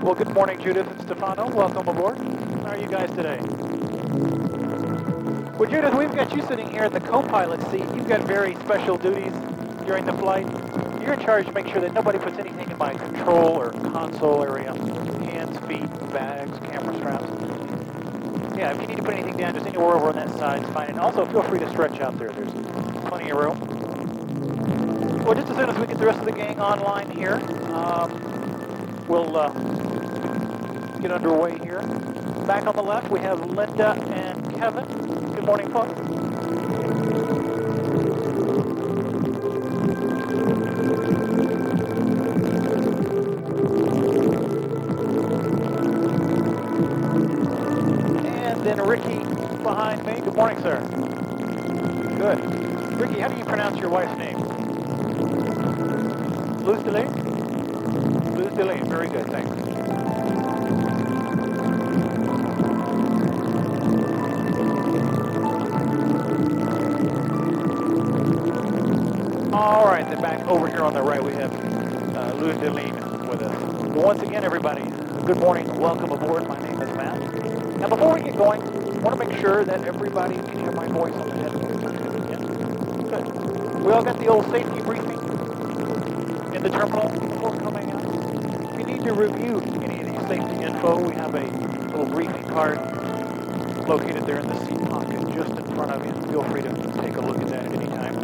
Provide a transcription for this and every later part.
Well, good morning, Judith and Stefano. Welcome aboard. How are you guys today? Well, Judith, we've got you sitting here in the co-pilot seat. You've got very special duties during the flight. You're in charge to make sure that nobody puts anything in my control or console area. Hands, feet, bags, camera straps. Yeah, if you need to put anything down, just anywhere over on that side is fine. And also, feel free to stretch out there. There's plenty of room. Well, just as soon as we get the rest of the gang online here, we'll get underway here. Back on the left, we have Linda and Kevin. Good morning, folks. And then Ricky behind me. Good morning, sir. Good. Ricky, how do you pronounce your wife's name? Luz Delane? Luz Delane, very good, thanks. All right, then back over here on the right, we have Luz Delane with us. Well, once again, everybody, good morning and welcome aboard. My name is Matt. Now, before we get going, I want to make sure that everybody can hear my voice on the headset. Yeah? Good. We all got the old safety briefing in the terminal before coming out. If you need to review any of these safety info, we have a little briefing card located there in the seat pocket just in front of you. Feel free to take a look at that at any time.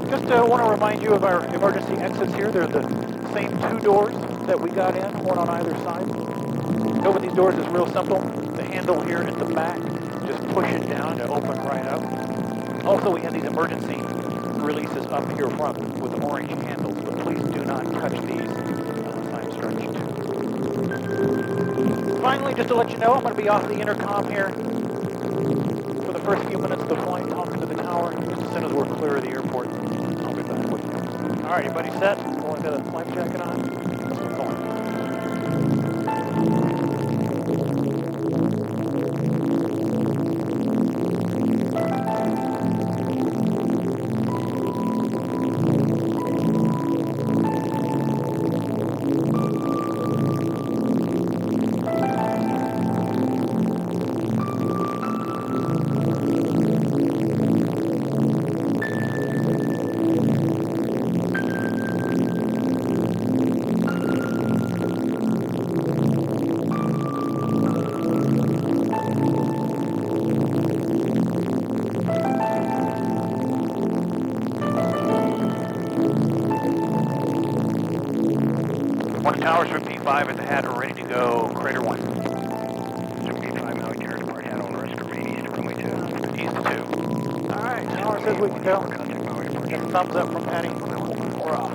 Just want to remind you of our emergency exits here. They're the same two doors that we got in, one on either side. To open these doors is real simple. The handle here at the back, just push it down to open right up. Also, we have these emergency releases up here front with orange handles, but please do not touch these I'm stretched. Finally, just to let you know, I'm going to be off the intercom here for the first few minutes of the flight, talking to the tower. As soon as we're clear of the airport, I'll be back with you. All right, everybody set? Everyone got a life jacket on? Let's get going. Towers for P5 at the hat are ready to go. Crater 1. So P5 Maui, Jared, Party hat on risk, remain east to runway 2. East to 2. Alright, tower says we can go. Get a thumbs up from Patty. We're off.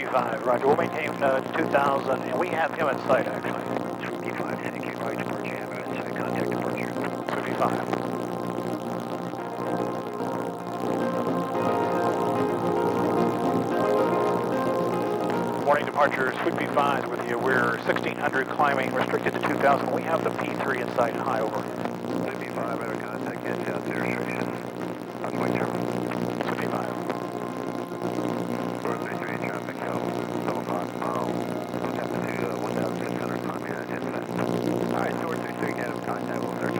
55, roger. We'll maintain 2,000, and we have him in sight, actually. 55, thank you. Right departure, have him inside. Contact departure. 55. Morning departure, Sweet B5 with you. We're 1,600 climbing, restricted to 2,000. We have the P3 in sight, high over. Sweet B5, out of contact, get down to restriction. I'm going to. Sweet B5. 433 traffic, go. 7 o'clock, contact to 1,600 climbing at inset. Alright, 433, get him contact, we'll search.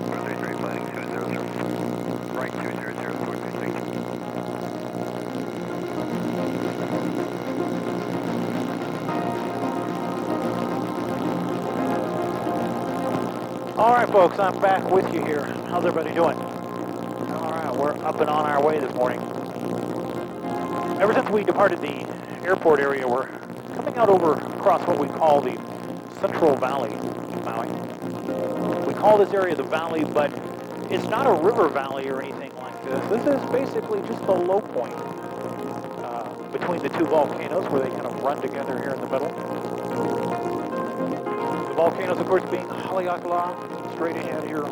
433, planning 200. Right 200, 433. All right, folks, I'm back with you here. How's everybody doing? All right, we're up and on our way this morning. Ever since we departed the airport area, we're coming out over across what we call the Central Valley in Maui. We call this area the valley, but it's not a river valley or anything like this. This is basically just the low point between the two volcanoes where they kind of run together here in the middle. The volcanoes, of course, being Haleakala, straight ahead here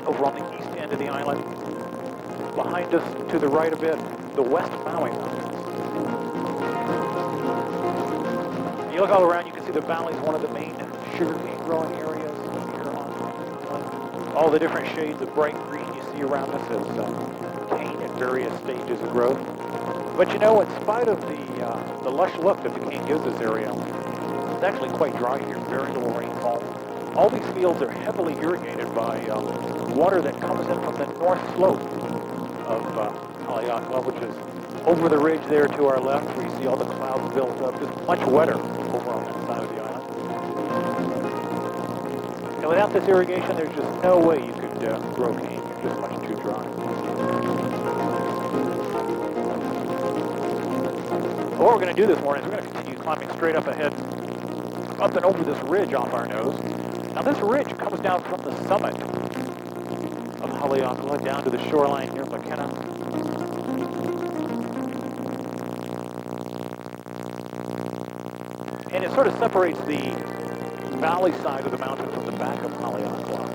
over on the east end of the island. Behind us, to the right a bit, the West Maui Mountains. You look all around, you can see the valley is one of the main sugarcane growing areas here on the island. All the different shades of bright green you see around us is cane at various stages of growth. But you know, in spite of the lush look that the cane gives this area, it's actually quite dry here, very little rainfall. All these fields are heavily irrigated by water that comes in from the north slope of Haleakala, which is over the ridge there to our left, where you see all the clouds built up. It's much wetter over on that side of the island. And without this irrigation, there's just no way you could grow cane. It's just much too dry. What we're going to do this morning is we're going to continue climbing straight up ahead, up and over this ridge off our nose. Now this ridge comes down from the summit of Haleakala down to the shoreline near McKenna. And it sort of separates the valley side of the mountain from the back of Haleakala.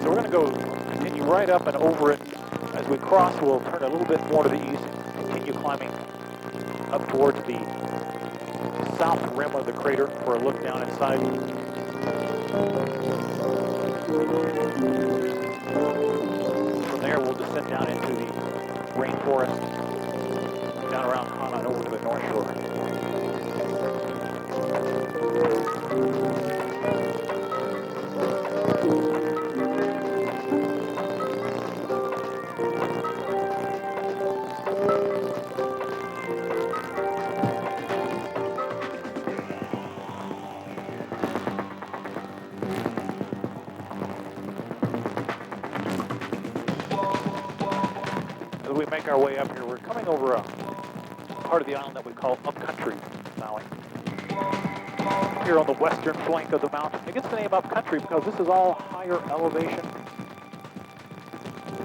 So we're going to go continue right up and over it. As we cross, we'll turn a little bit more to the east, continue climbing up towards the south rim of the crater for a look down inside. From there, we'll descend down into the rainforest, down around Hana and over to the north shore. As we make our way up here, we're coming over a part of the island that we call Upcountry Maui. Here on the western flank of the mountain. It gets the name Upcountry because this is all higher elevation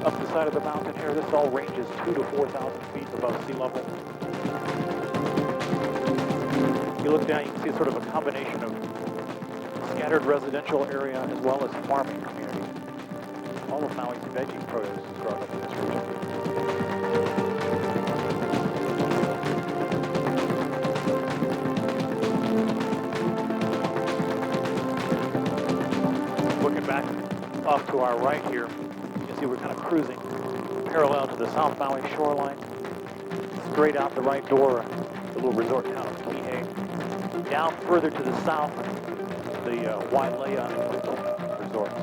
up the side of the mountain here. This all ranges 2,000 to 4,000 feet above sea level. You look down, you can see sort of a combination of scattered residential area as well as farming community. All of Maui's veggie produce is grown up in this region. Looking back off to our right here, you can see we're kind of cruising parallel to the South Maui shoreline. Straight out the right door, the little resort town of Kihei. Down further to the south, the Wailea and Lito resorts.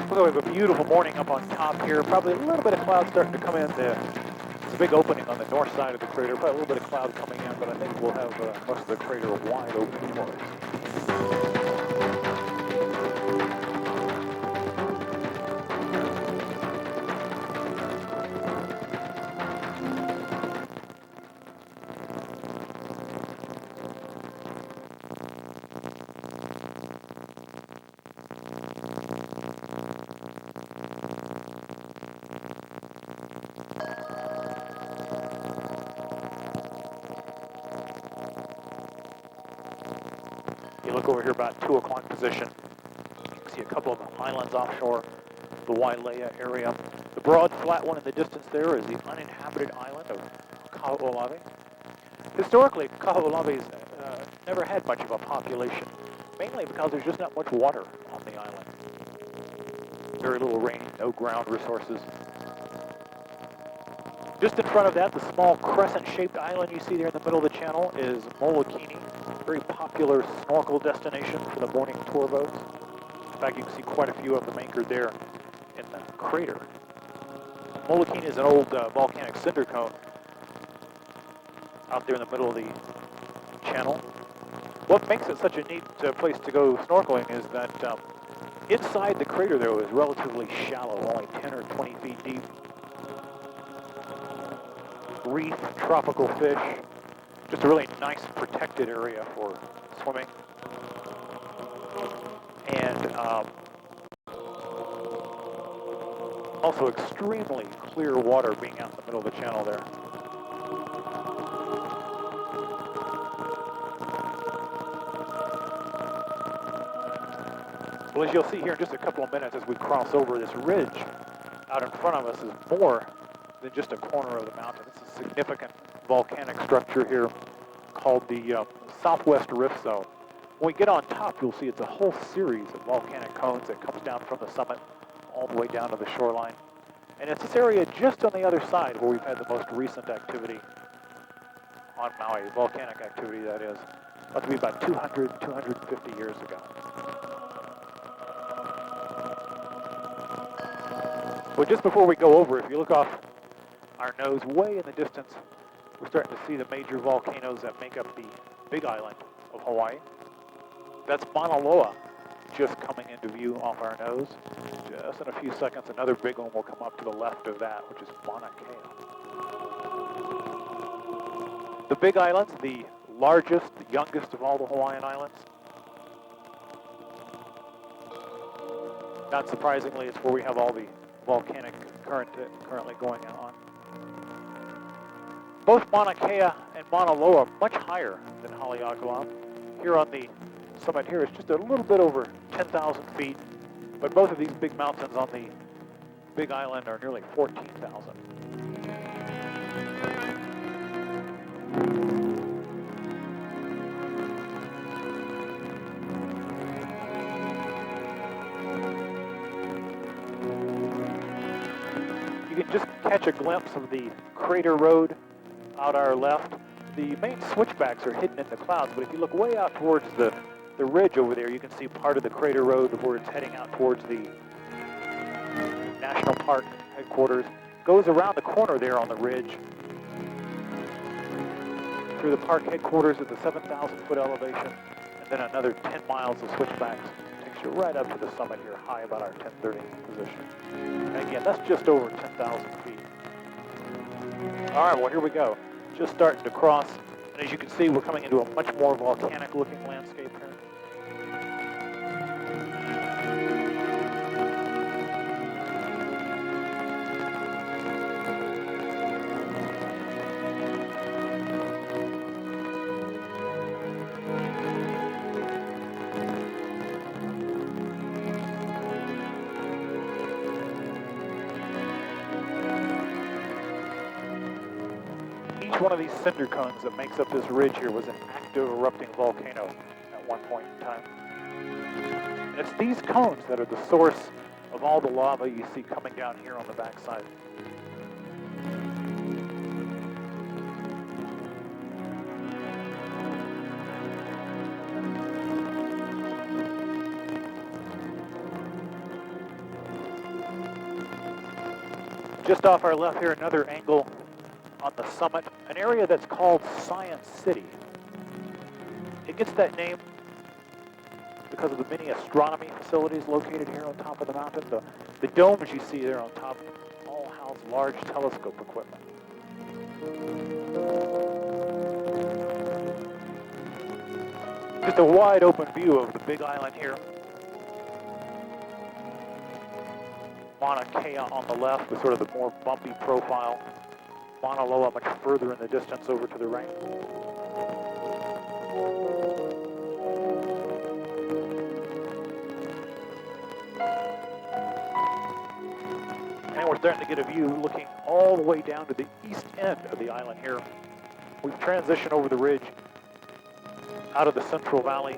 So we have a beautiful morning up on top here. Probably a little bit of cloud starting to come in. It's a big opening on the north side of the crater. Probably a little bit of cloud coming in, but I think we'll have most of the crater wide open for us. look over here about 2 o'clock position, you can see a couple of islands offshore, the Wailea area. The broad flat one in the distance there is the uninhabited island of Kaho'olawe. Historically, Kaho'olawe's never had much of a population, mainly because there's just not much water on the island. Very little rain, no ground resources. Just in front of that, the small crescent-shaped island you see there in the middle of the channel is Molokini, a very popular snorkel destination for the morning tour boats. In fact, you can see quite a few of them anchored there in the crater. Molokini is an old volcanic cinder cone out there in the middle of the channel. What makes it such a neat place to go snorkeling is that inside the crater, though, is relatively shallow, only 10 or 20 feet deep. Reef, tropical fish, just a really nice protected area for swimming. And also extremely clear water being out in the middle of the channel there. Well, as you'll see here in just a couple of minutes as we cross over this ridge out in front of us is more than just a corner of the mountain. It's a significant volcanic structure here called the Southwest Rift Zone. When we get on top, you'll see it's a whole series of volcanic cones that comes down from the summit all the way down to the shoreline. And it's this area just on the other side where we've had the most recent activity on Maui, volcanic activity that is. About to be about 200, 250 years ago. Well, just before we go over, if you look off our nose way in the distance, we're starting to see the major volcanoes that make up the big island of Hawaii. That's Mauna Loa just coming into view off our nose. Just in a few seconds, another big one will come up to the left of that, which is Mauna Kea. The big islands, the largest, the youngest of all the Hawaiian islands. Not surprisingly, it's where we have all the volcanic currently going on. Both Mauna Kea and Mauna Loa are much higher than Haleakala. Here on the summit here is just a little bit over 10,000 feet, but both of these big mountains on the big island are nearly 14,000. You can just catch a glimpse of the crater road out our left. The main switchbacks are hidden in the clouds, but if you look way out towards the ridge over there, you can see part of the crater road where it's heading out towards the National Park headquarters. Goes around the corner there on the ridge through the park headquarters at the 7,000-foot elevation, and then another 10 miles of switchbacks. Takes you right up to the summit here, high about our 1030 position. And again, that's just over 10,000 feet. All right, well, here we go. Just starting to cross, and as you can see, we're coming into a much more volcanic-looking landscape here. Each one of these cinder cones that makes up this ridge here was an active erupting volcano at one point in time. And it's these cones that are the source of all the lava you see coming down here on the backside. Just off our left here, another angle on the summit, an area that's called Science City. It gets that name because of the many astronomy facilities located here on top of the mountain. The domes you see there on top all house large telescope equipment. Just a wide open view of the big island here. Mauna Kea on the left with sort of the more bumpy profile. Mauna Loa much further in the distance over to the right. starting to get a view looking all the way down to the east end of the island here. We've transitioned over the ridge out of the Central Valley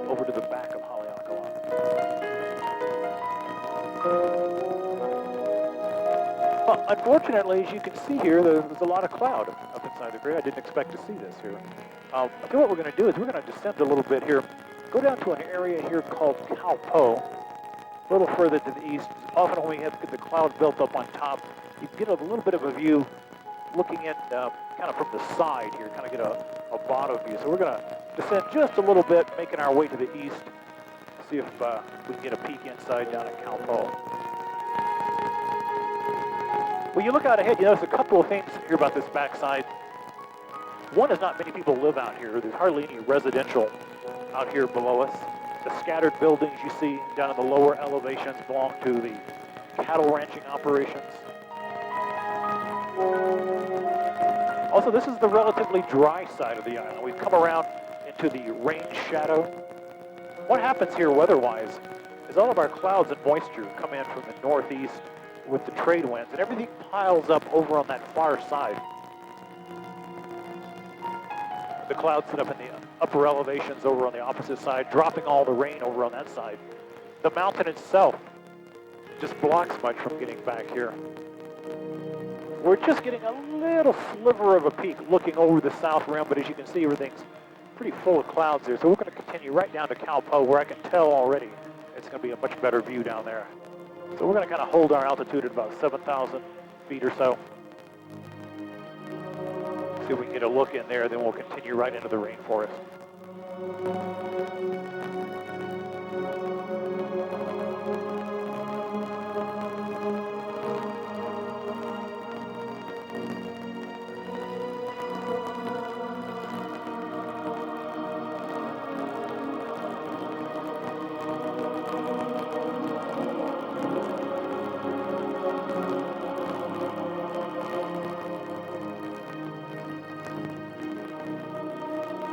over to the back of Haleakala. Well, unfortunately, as you can see here, there's a lot of cloud up inside the crater. I didn't expect to see this here. I think what we're going to do is we're going to descend a little bit here, go down to an area here called Kaupo, a little further to the east. Often when we have the clouds built up on top, you can get a little bit of a view looking in kind of from the side here, kind of get a bottom view. So we're going to descend just a little bit, making our way to the east, see if we can get a peek inside down at Kaupo. When you look out ahead, you notice a couple of things here about this backside. One is not many people live out here. There's hardly any residential out here below us. The scattered buildings you see down in the lower elevations belong to the cattle ranching operations. Also, this is the relatively dry side of the island. We've come around into the rain shadow. What happens here weather-wise is all of our clouds and moisture come in from the northeast with the trade winds, and everything piles up over on that far side. The clouds sit up in the upper elevations over on the opposite side, dropping all the rain over on that side. The mountain itself just blocks much from getting back here. We're just getting a little sliver of a peak looking over the south rim, but as you can see, everything's pretty full of clouds there. So we're going to continue right down to Kaupo, where I can tell already it's going to be a much better view down there. So we're going to kind of hold our altitude at about 7,000 feet or so. See if we can get a look in there, then we'll continue right into the rainforest.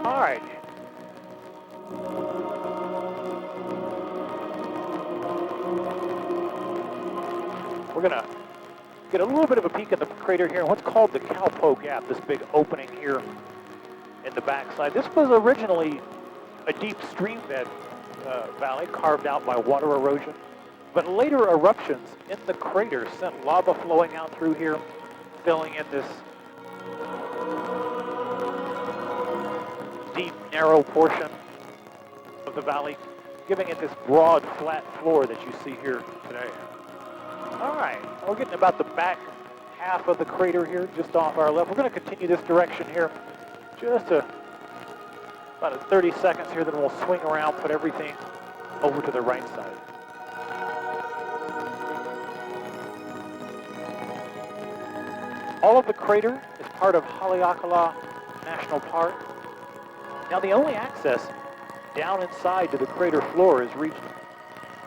All right. We're going to get a little bit of a peek at the crater here in what's called the Kaupo Gap, this big opening here in the backside. This was originally a deep stream bed valley carved out by water erosion, but later eruptions in the crater sent lava flowing out through here, filling in this deep, narrow portion of the valley, giving it this broad, flat floor that you see here today. All right, we're getting about the back half of the crater here, just off our left. We're going to continue this direction here, just about 30 seconds here, then we'll swing around, put everything over to the right side. All of the crater is part of Haleakala National Park. Now, the only access down inside to the crater floor is reached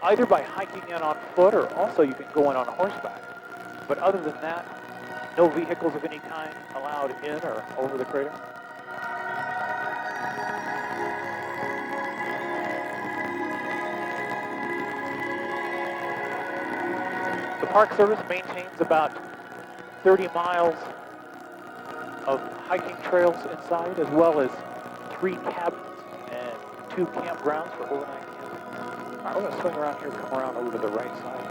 either by hiking in on foot, or also you can go in on horseback. But other than that, no vehicles of any kind allowed in or over the crater. The Park Service maintains about 30 miles of hiking trails inside, as well as 3 cabins and 2 campgrounds for overnight camping. All right, we're going to swing around here, come around over to the right side.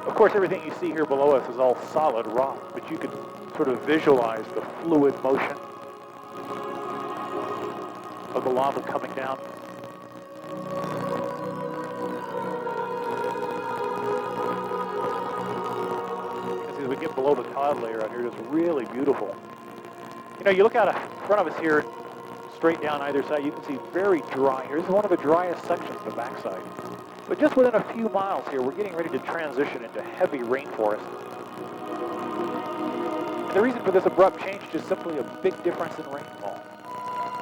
Of course, everything you see here below us is all solid rock, but you can sort of visualize the fluid motion of the lava coming down. As we get below the cloud layer out here, it's really beautiful. You know, you look out in front of us here, straight down either side, you can see very dry here. This is one of the driest sections, the backside. But just within a few miles here, we're getting ready to transition into heavy rainforest. And the reason for this abrupt change is just simply a big difference in rainfall.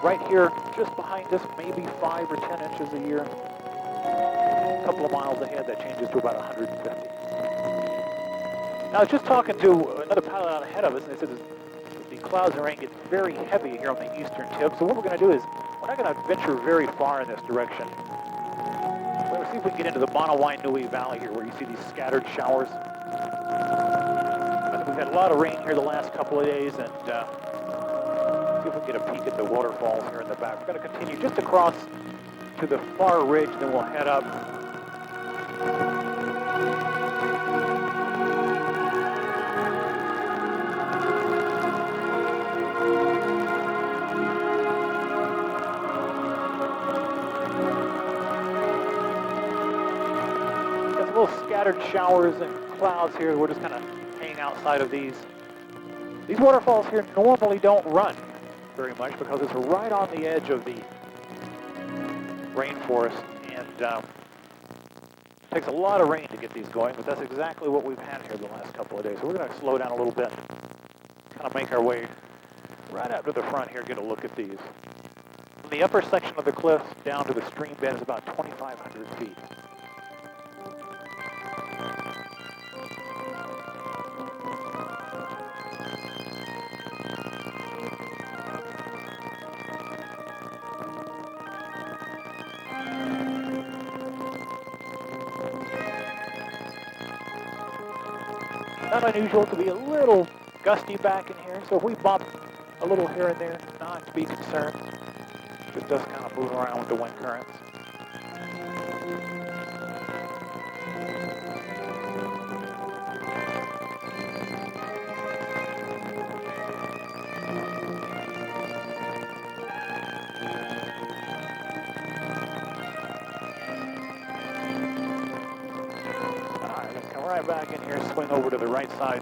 Right here, just behind us, maybe 5 or 10 inches a year. A couple of miles ahead, that changes to about 150. Now, I was just talking to another pilot out ahead of us, and they said the clouds and rain get very heavy here on the eastern tip. So what we're going to do is we're not going to venture very far in this direction. We're going to see if we can get into the Maui Valley here, where you see these scattered showers. I think we've had a lot of rain here the last couple of days, and see if we can get a peek at the waterfalls here in the back. We're going to continue just across to the far ridge, then we'll head up. Got some little scattered showers and clouds here. We're just kind of hanging outside of these. These waterfalls here normally don't run very much because it's right on the edge of the rainforest, and it takes a lot of rain to get these going, but that's exactly what we've had here the last couple of days. So we're going to slow down a little bit, kind of make our way right up to the front here, get a look at these. From the upper section of the cliffs down to the stream bed is about 2,500 feet. Not unusual to be a little gusty back in here, so if we bump a little here and there, not to be concerned. Just does kind of move around with the wind currents. Right back in here, swing over to the right side,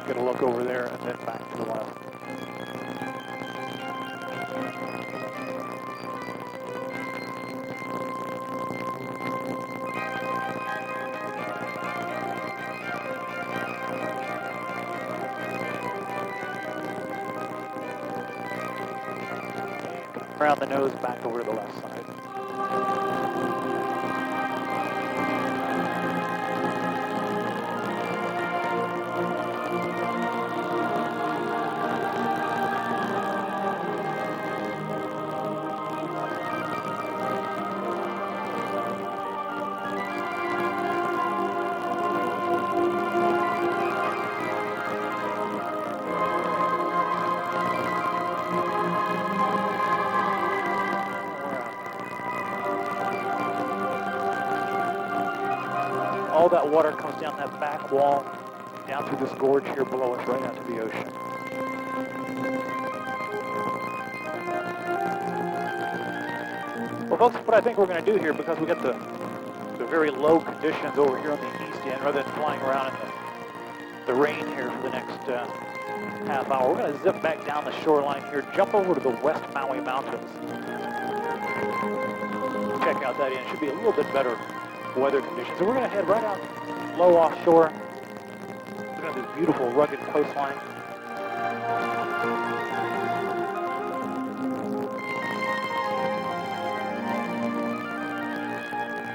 get a look over there, and then back to the left. Around the nose, back over to the left side. All that water comes down that back wall, down through this gorge here below us, right out to the ocean. Well, folks, what I think we're going to do here, because we got the very low conditions over here on the east end, rather than flying around in the rain here for the next half hour, we're going to zip back down the shoreline here, jump over to the West Maui Mountains. Check out that end. Should be a little bit better weather conditions. So we're going to head right out low offshore. Look at this beautiful rugged coastline.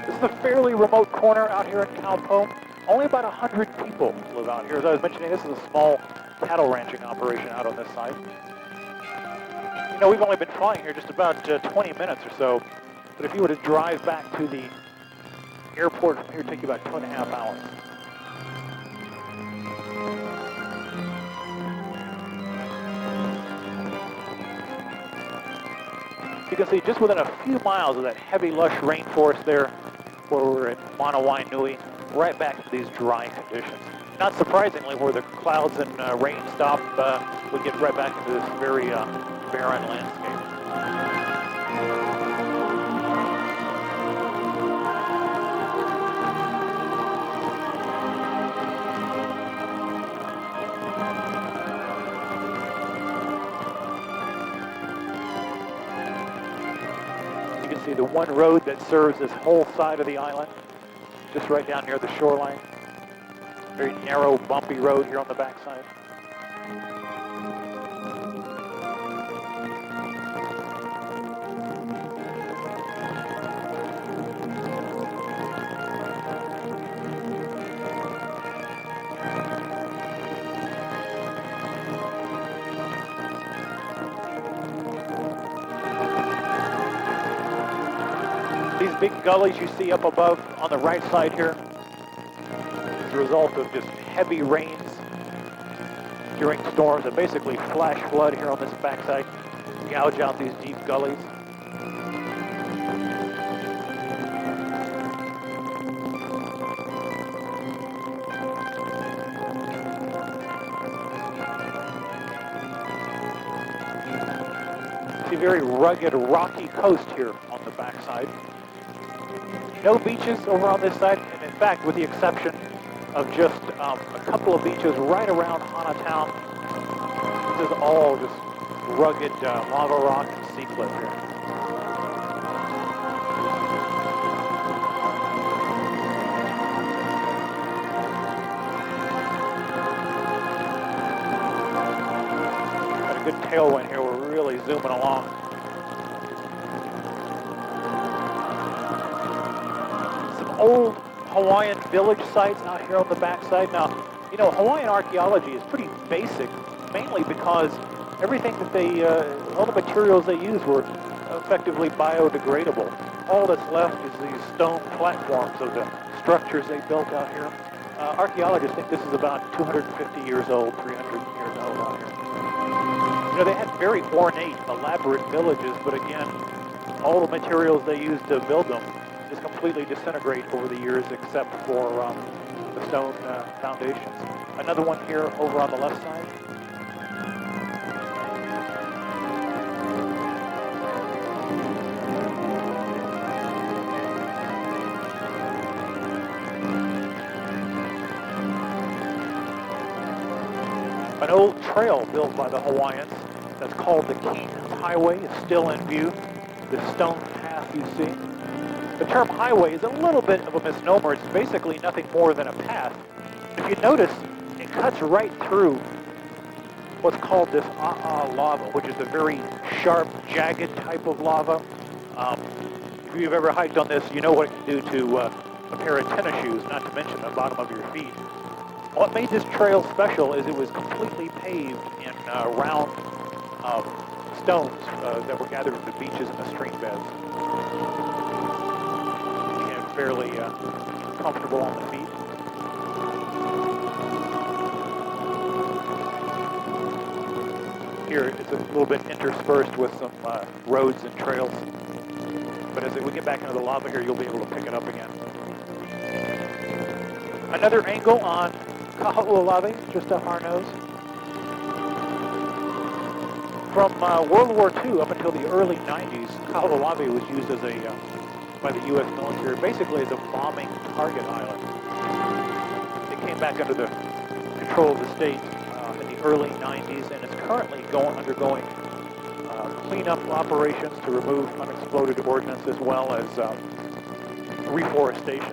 This is a fairly remote corner out here in Kaupo. Only about 100 people live out here. As I was mentioning, this is a small cattle ranching operation out on this side. You know, we've only been flying here just about 20 minutes or so, but if you were to drive back to the airport from here, it'd take you about 2.5 hours. You can see just within a few miles of that heavy, lush rainforest there, where we're at Maui Nui, right back to these dry conditions. Not surprisingly, where the clouds and rain stop, we get right back into this very barren landscape. You can see the one road that serves this whole side of the island, just right down near the shoreline. Very narrow, bumpy road here on the backside. These big gullies you see up above on the right side here is a result of just heavy rains during storms and basically flash flood here on this backside, gouge out these deep gullies. It's a very rugged, rocky coast here on the backside. No beaches over on this side, and in fact, with the exception of just a couple of beaches right around Hana Town, this is all just rugged lava rock and sea cliff here. Got a good tailwind here, we're really zooming along. Some old Hawaiian village sites out here on the backside. Now, you know, Hawaiian archaeology is pretty basic, mainly because everything that they, all the materials they used were effectively biodegradable. All that's left is these stone platforms of the structures they built out here. Archaeologists think this is about 250 years old, 300 years old out here. You know, they had very ornate, elaborate villages, but again, all the materials they used to build them just completely disintegrate over the years except for the stone foundations. Another one here over on the left side. An old trail built by the Hawaiians that's called the King Highway is still in view. The stone path you see. The term highway is a little bit of a misnomer. It's basically nothing more than a path. If you notice, it cuts right through what's called this lava, which is a very sharp, jagged type of lava. If you've ever hiked on this, you know what it can do to a pair of tennis shoes, not to mention the bottom of your feet. What made this trail special is it was completely paved in round stones that were gathered from the beaches and the stream beds. And fairly comfortable on the feet. Here it's a little bit interspersed with some roads and trails. But as we get back into the lava here, you'll be able to pick it up again. Another angle on Kaho'olawe, just up our nose. From World War II up until the early 90s, Kaho'olawe was used as a, by the U.S. military, basically as a bombing target island. It came back under the control of the state in the early 90s, and it's currently undergoing cleanup operations to remove unexploded ordnance as well as reforestation.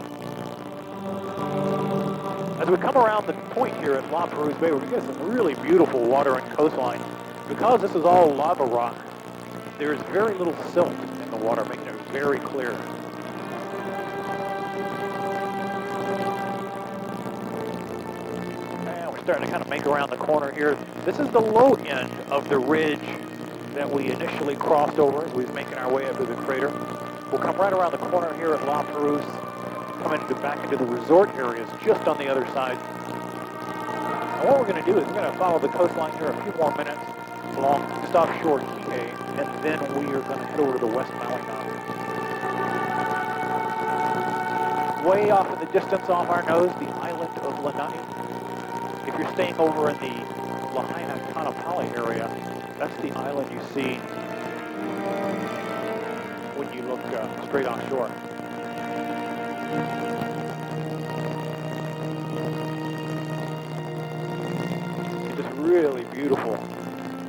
As we come around the point here at La Perouse Bay, we're going to get some really beautiful water and coastline. Because this is all lava rock, there is very little silt in the water, making it very clear. And we're starting to kind of make around the corner here. This is the low end of the ridge that we initially crossed over as we were making our way up to the crater. We'll come right around the corner here at La Perouse, come back into the resort areas just on the other side. And what we're going to do is we're going to follow the coastline here a few more minutes along South Shore Kihei, and then we are going to head over to the West Maui Mountains. Way off in the distance off our nose, the island of Lanai. If you're staying over in the Lahaina Kanapali area, that's the island you see when you look straight offshore. It's just really beautiful.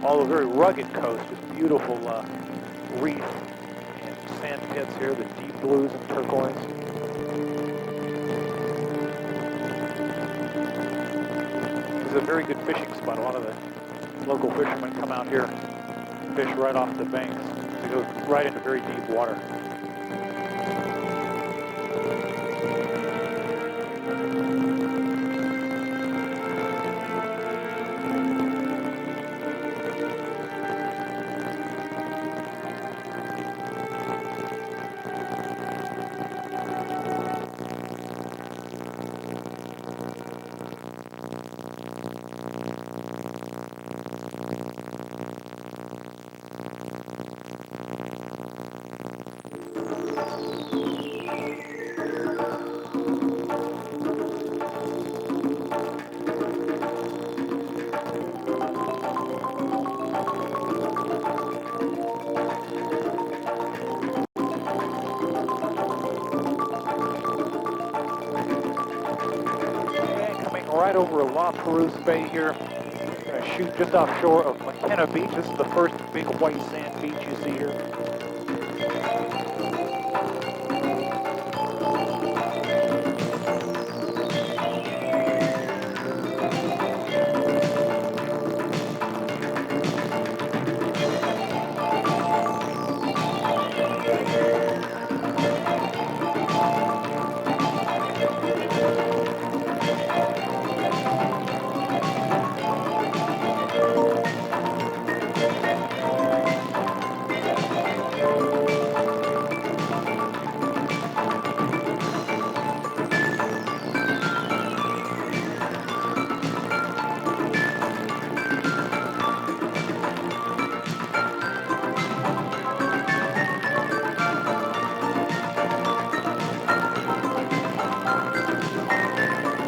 Although very rugged coast, just beautiful reef and sand pits here, the deep blues and turquoise. This is a very good fishing spot. A lot of the local fishermen come out here and fish right off the banks. They go right into very deep water. Right over La Perouse Bay here. Going to shoot just offshore of McKenna Beach. This is the first big white sand beach you see here.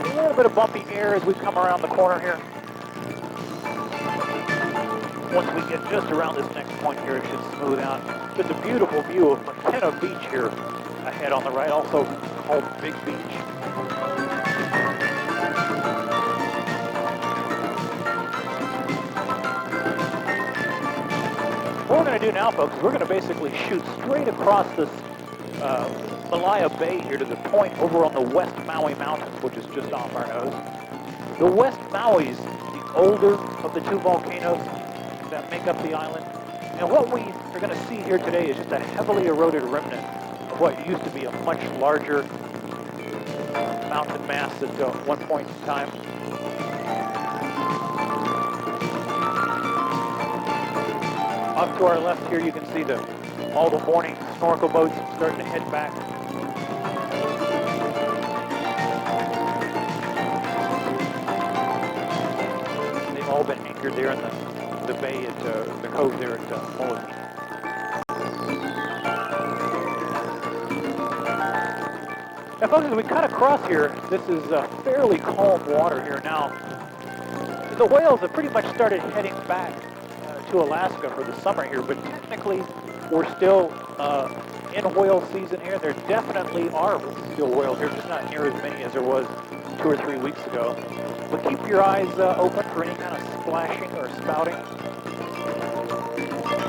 A little bit of bumpy air as we come around the corner here. Once we get just around this next point here, it should smooth out. Just a beautiful view of McKenna Beach here ahead on the right, also called Big Beach. What we're going to do now, folks, is we're going to basically shoot straight across this Malaya Bay here to the point over on the West Maui Mountains, which is just off our nose. The West Maui is the older of the two volcanoes that make up the island. And what we are going to see here today is just a heavily eroded remnant of what used to be a much larger mountain mass at one point in time. Off to our left here, you can see all the morning snorkel boats starting to head back. They've all been anchored there in the bay at the cove there at Maui. Now, folks, as we cut across here, this is fairly calm water here now. The whales have pretty much started heading back to Alaska for the summer here, but technically we're still in whale season here. There definitely are still whales here, just not near as many as there was 2 or 3 weeks ago. But keep your eyes open for any kind of splashing or spouting.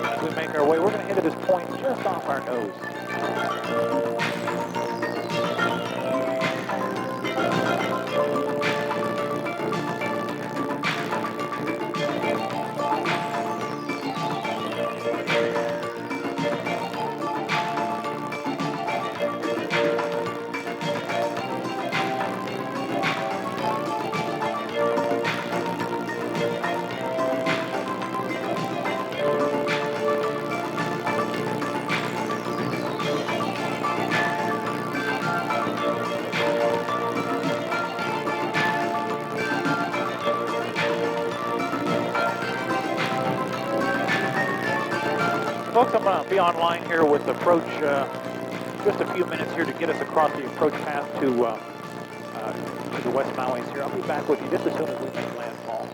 As we make our way, we're going to head to this point just off our nose. Folks, I'm going to be online here with approach, just a few minutes here to get us across the approach path to the West Maui's here. I'll be back with you just as soon as we make landfall.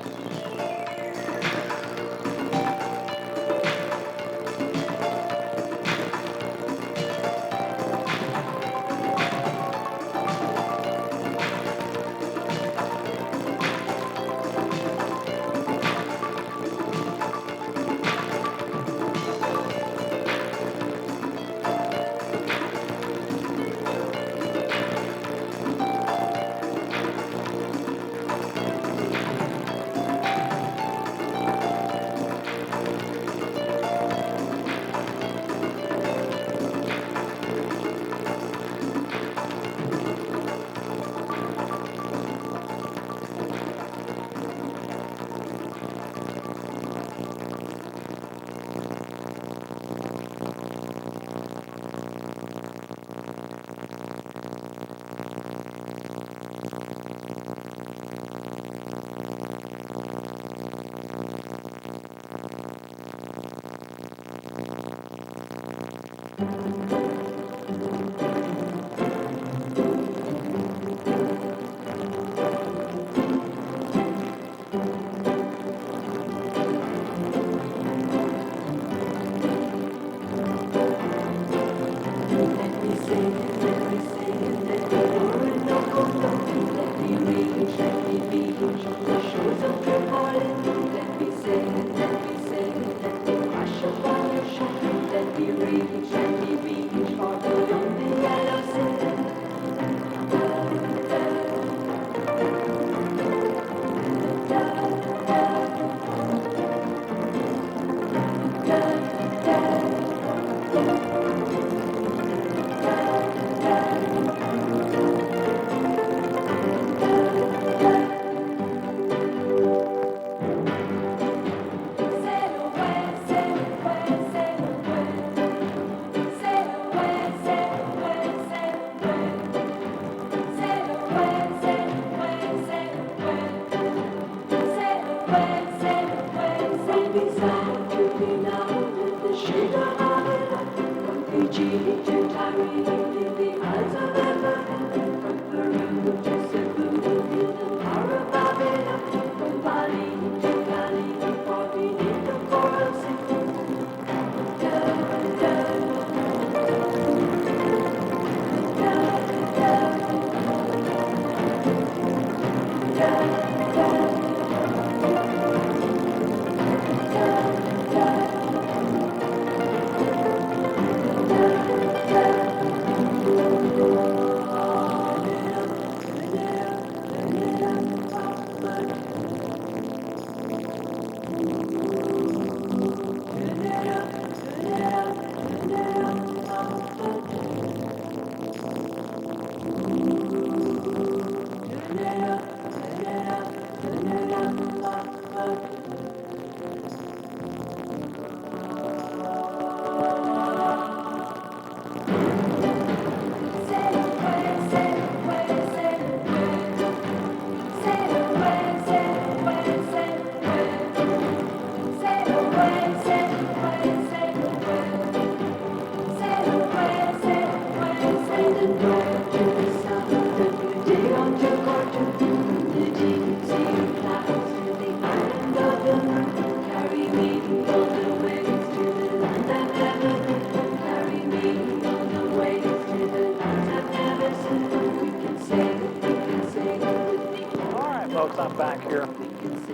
Folks, I'm back here.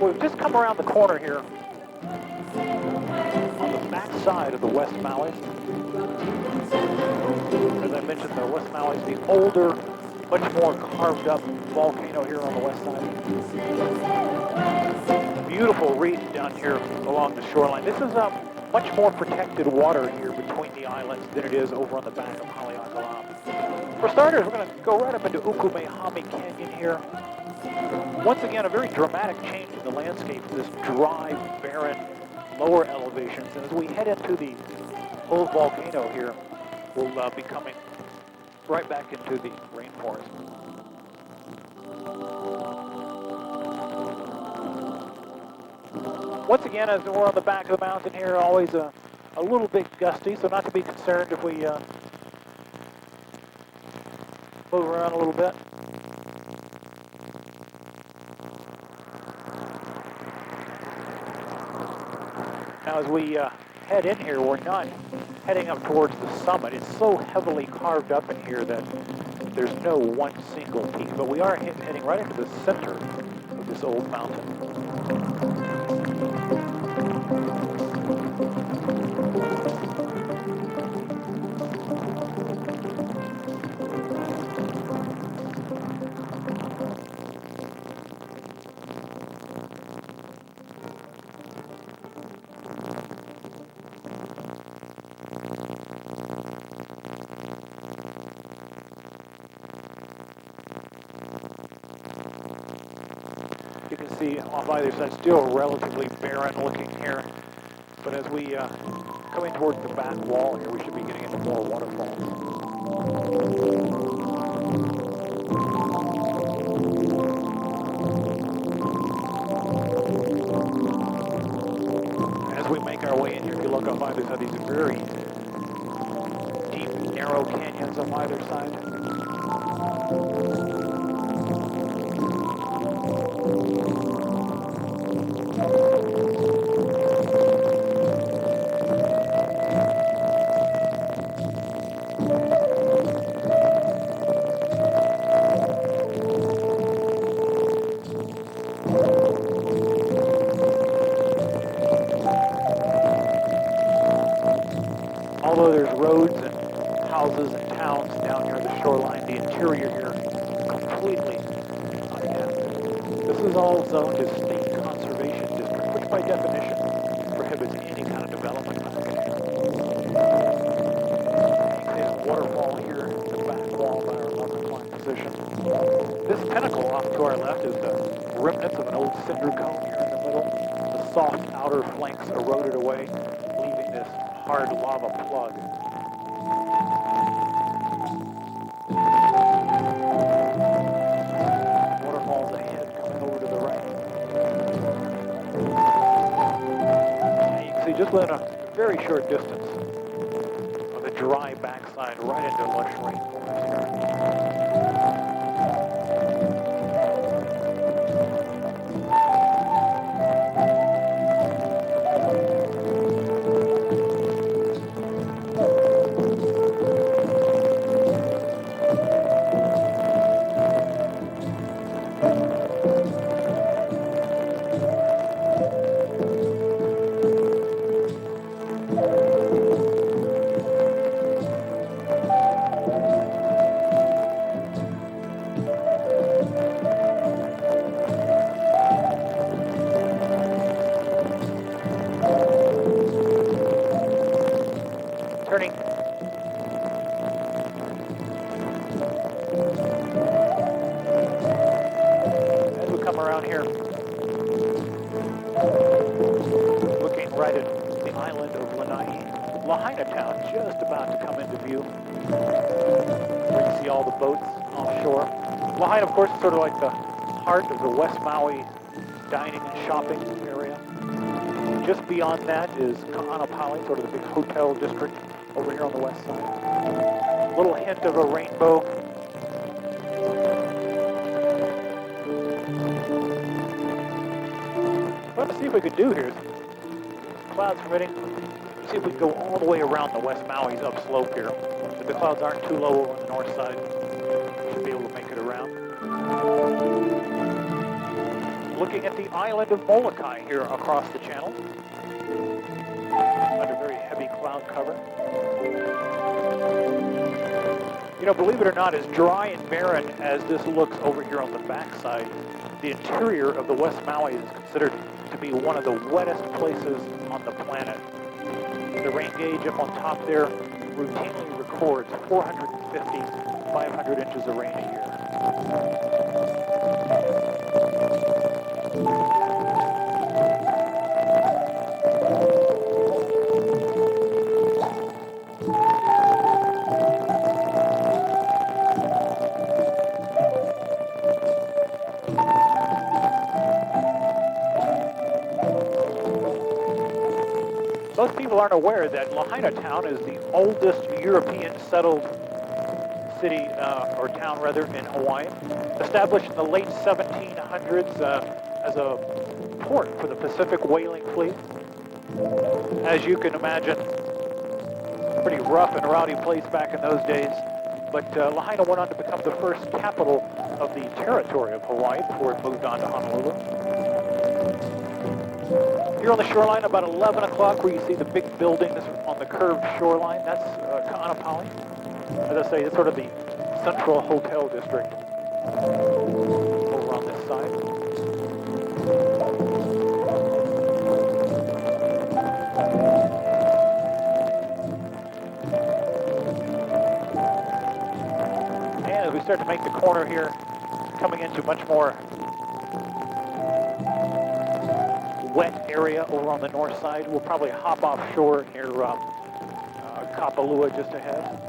We've just come around the corner here on the back side of the West Maui. As I mentioned, the West Maui is the older, much more carved up volcano here on the west side. Beautiful reef down here along the shoreline. This is much more protected water here between the islands than it is over on the back of Haleakala. For starters, we're going to go right up into Ukumehami Canyon here. Once again, a very dramatic change in the landscape of this dry, barren, lower elevations. And as we head into the old volcano here, we'll be coming right back into the rainforest. Once again, as we're on the back of the mountain here, always a little bit gusty, so not to be concerned if we move around a little bit. Now, as we head in here, we're not heading up towards the summit. It's so heavily carved up in here that there's no one single peak, but we are heading right into the center of this old mountain. You can see off either side, still relatively barren looking here. But as we coming towards the back wall here, we should be getting into more waterfalls. As we make our way in here, if you look off either side, these are very deep, narrow canyons on either side. Although there's roads and houses and towns down here on the shoreline, the interior here completely unkempt. This is all zoned as state conservation district, which by definition prohibits any kind of development. You can see a waterfall here in the back wall by our level flying position. This pinnacle off to our left is the remnants of an old cinder cone here in the middle. The soft outer flanks eroded away, leaving this hard lava plug. Waterfalls ahead coming over to the right. And you can see just within a very short distance of the dry backside right into lush rainforest here. Turning. As we come around here, looking right at the island of Lanai, Lahaina town just about to come into view. We can see all the boats offshore. Lahaina, of course, is sort of like the heart of the West Maui dining and shopping area. Just beyond that is Ka'anapali, sort of the big hotel district over here on the west side. Little hint of a rainbow. Let's see if we could do here. Clouds permitting. See if we can go all the way around the West Maui's upslope here. If the clouds aren't too low over on the north side, should be able to make it around. Looking at the island of Molokai here across the channel. Under very heavy cloud cover. You know, believe it or not, as dry and barren as this looks over here on the backside, the interior of the West Maui is considered to be one of the wettest places on the planet. The rain gauge up on top there routinely records 450, 500 inches of rain a year. Most people aren't aware that Lahaina town is the oldest European settled city, or town rather, in Hawaii. Established in the late 1700s as a port for the Pacific whaling fleet. As you can imagine, pretty rough and rowdy place back in those days. But Lahaina went on to become the first capital of the territory of Hawaii before it moved on to Honolulu. Here on the shoreline, about 11 o'clock, where you see the big buildings on the curved shoreline, that's Ka'anapali. As I say, it's sort of the central hotel district over on this side. And as we start to make the corner here, coming into much more wet area over on the north side. We'll probably hop offshore near Kapalua just ahead.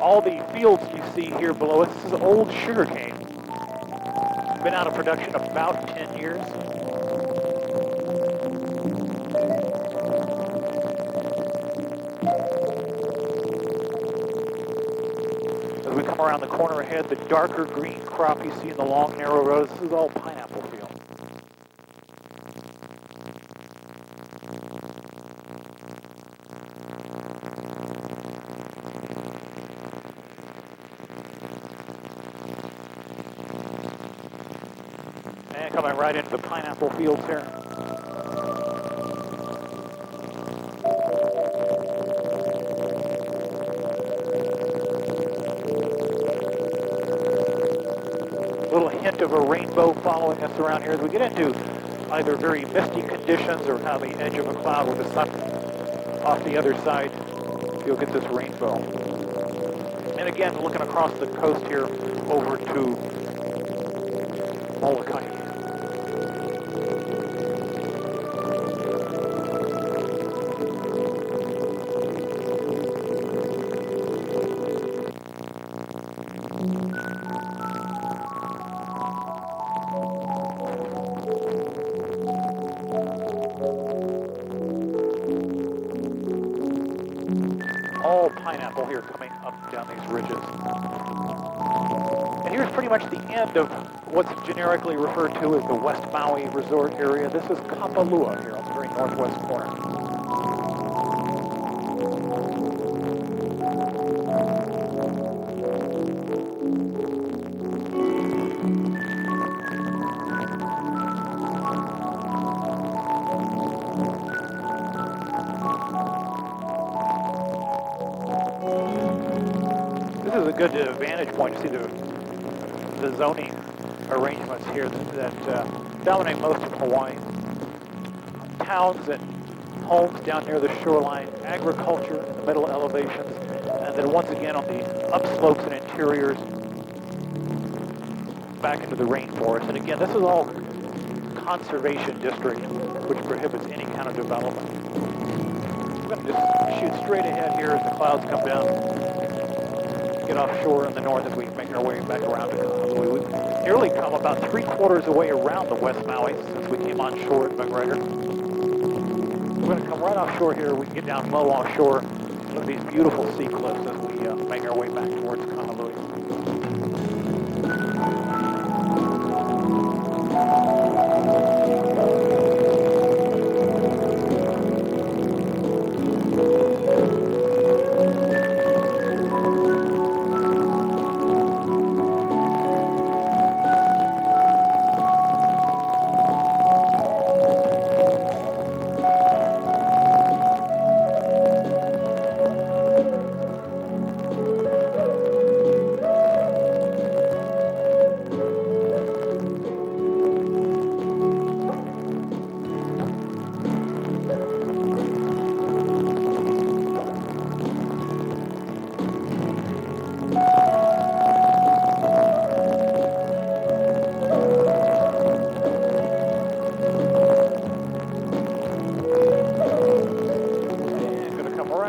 All the fields you see here below us, this is old sugarcane. Been out of production about 10 years. As we come around the corner ahead, the darker green crop you see in the long narrow rows, this is all pineapple field. Coming right into the pineapple fields here. Little hint of a rainbow following us around here as we get into either very misty conditions or kind of the edge of a cloud with the sun off the other side. You'll get this rainbow. And again, looking across the coast here over to Molokai. All pineapple here coming up down these ridges. And here's pretty much the end of what's generically referred to as the West Maui resort area. This is Kapalua here on the very northwest corner. This is a good vantage point to see the zoning arrangements here that dominate most of Hawaii. Towns and homes down near the shoreline, agriculture in the middle elevations, and then once again on the upslopes and interiors back into the rainforest. And again, this is all conservation district, which prohibits any kind of development. We're going to just shoot straight ahead here as the clouds come down. Get offshore in the north as we make our way back around to Honolulu. We've nearly come about 3/4 of the way around the West Maui since we came on shore at McGregor. We're going to come right offshore here. We can get down low offshore. Look at these beautiful sea cliffs as we make our way back towards Honolulu.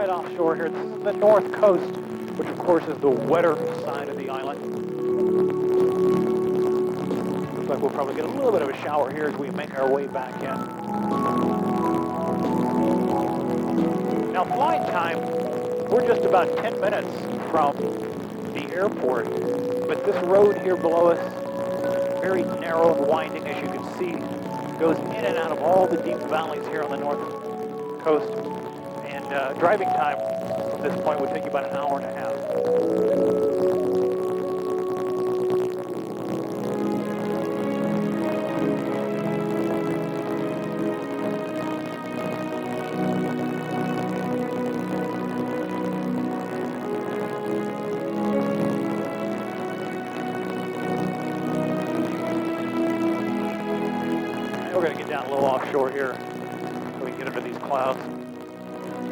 Offshore here. This is the north coast, which of course is the wetter side of the island. Looks like we'll probably get a little bit of a shower here as we make our way back in. Now flying time, we're just about 10 minutes from the airport, but this road here below us, very narrow and winding as you can see, goes in and out of all the deep valleys here on the north coast. Driving time from this point would take you about an hour and a half. And we're going to get down a little offshore here so we can get under these clouds.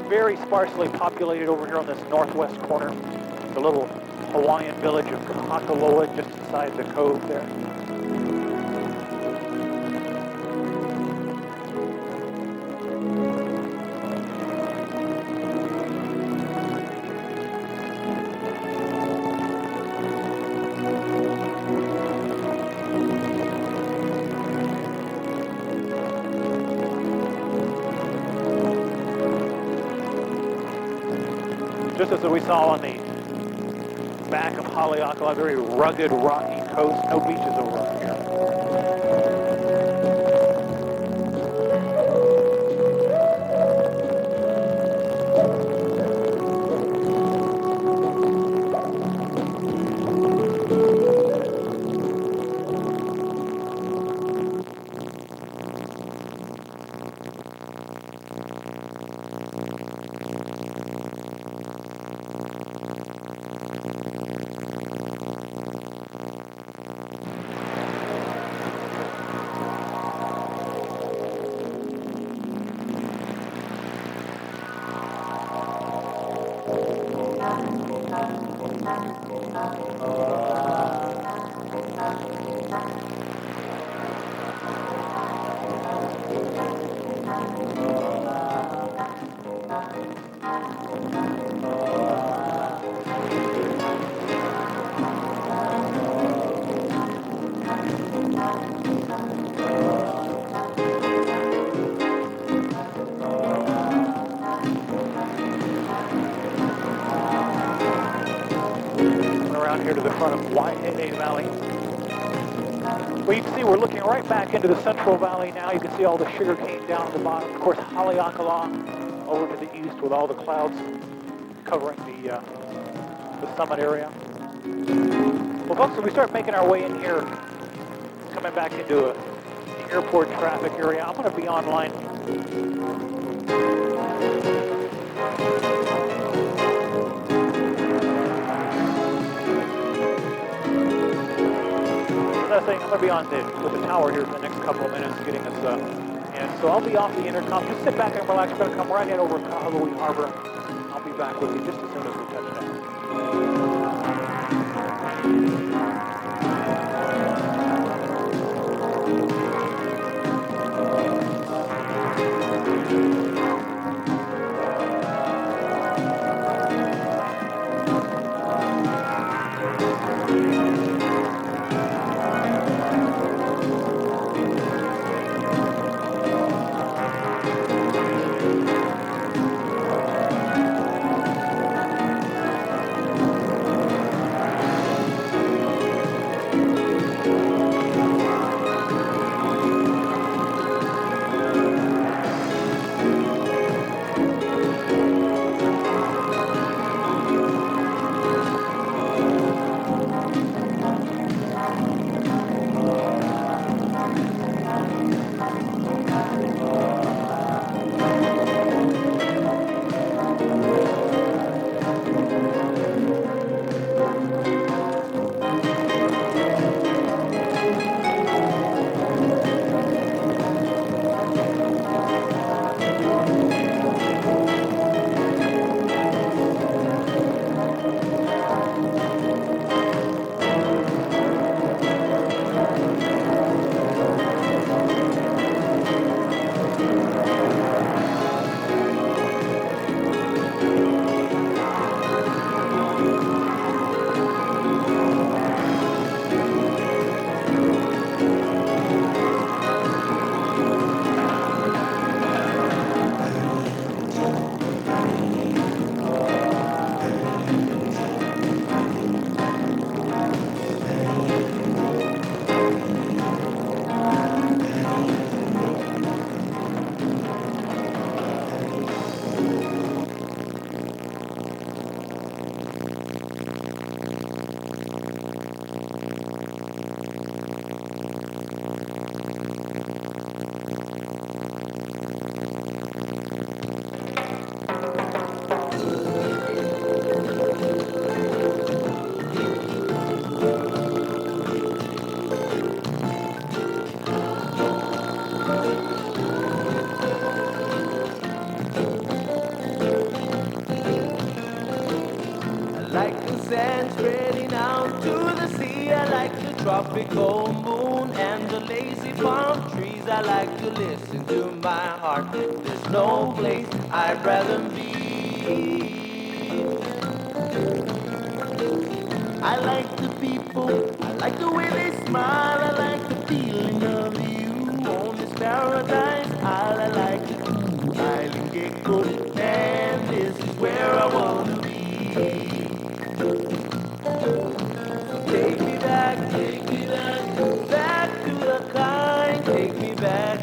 Very sparsely populated over here on this northwest corner. The little Hawaiian village of Kakaloa just inside the cove there. Just as we saw on the back of Haleakala, a very rugged, rocky coast. No beaches over up here. Around here to the front of Waiheke Valley. Well, you can see we're looking right back into the Central Valley now. You can see all the sugar cane down at the bottom. Of course, Haleakala over to the east with all the clouds covering the summit area. Well, folks, as we start making our way in here, coming back into the airport traffic area, I'm going to be online. I'm going to be on with the tower here for the next couple of minutes getting us in. So I'll be off the intercom. Just sit back and relax. We're going to come right in over Kahului Harbor. I'll be back with you just as soon as we touch down. Sand spreading out to the sea. I like the tropical moon and the lazy palm trees. I like to listen to my heart. There's no place I'd rather be. I like the people, I like the way they smile. I like the feeling of you on this paradise isle. I like the cool island gecko, and this is where I wanna be. Take me back, back to the kind. Take me back,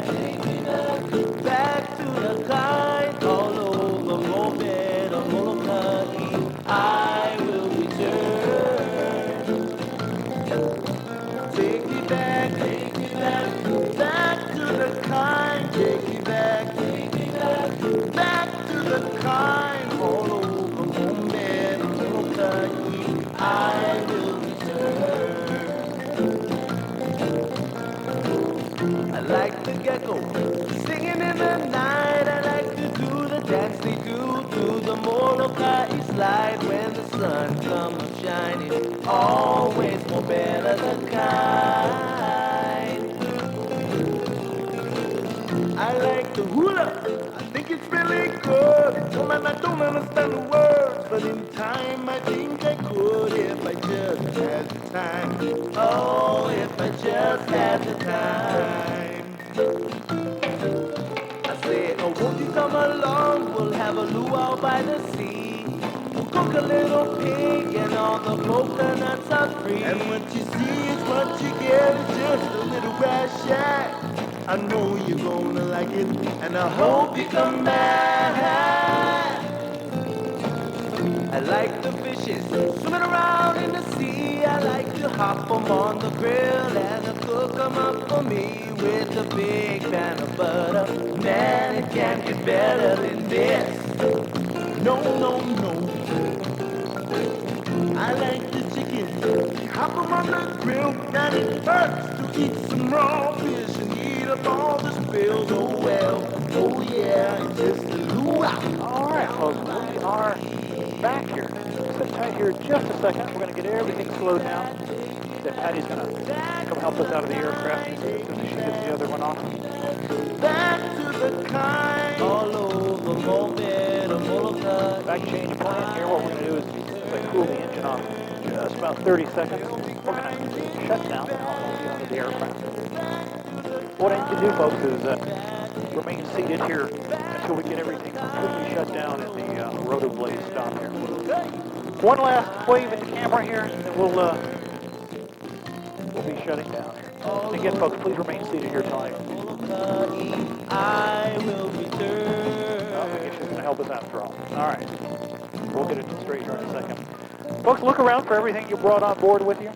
back to the kind. All over Moped or Molokai, I will return. Take me back. they do to the Molokai slide when the sun comes shining. Always more better the kind. I like the hula, I think it's really good. Oh man, I don't understand the words, but in time I think I could if I just had the time. Oh, if I just had the time. I say, oh, won't you come along? We'll have a luau by the sea. We'll cook a little pig and all the coconuts are free. And what you see is what you get, it's just a little grass shack. I know you're gonna like it, and I hope you come back. I like the fishes swimming around in the sea. I like to hop 'em on the grill and cook 'em up for me with a big pan of butter. Man, it can't get better than this. No, no, no. I like the chicken, hop 'em on the grill, and it hurts to eat some raw fish and eat up all the spills. Oh well, oh yeah, it's just a luau. All right, folks, we are back here. Sit tight here just a second. We're going to get everything slowed down. Then Patty's going to come help us out of the aircraft as soon as she gets the other one off. Back to the kind, all over Molokai. Back change plan here. What we're going to do is cool the engine off just about 30 seconds. We're going to shut down and also out of the aircraft. What I need to do, folks, is remain seated here until we get everything completely shut down and the rotor blades stop here. One last wave at the camera here, and then we'll be shutting down here. And again, folks, please remain seated here till I will return. I guess she's going to help us after all. All right. We'll get it straight here in a second. Folks, look around for everything you brought on board with you.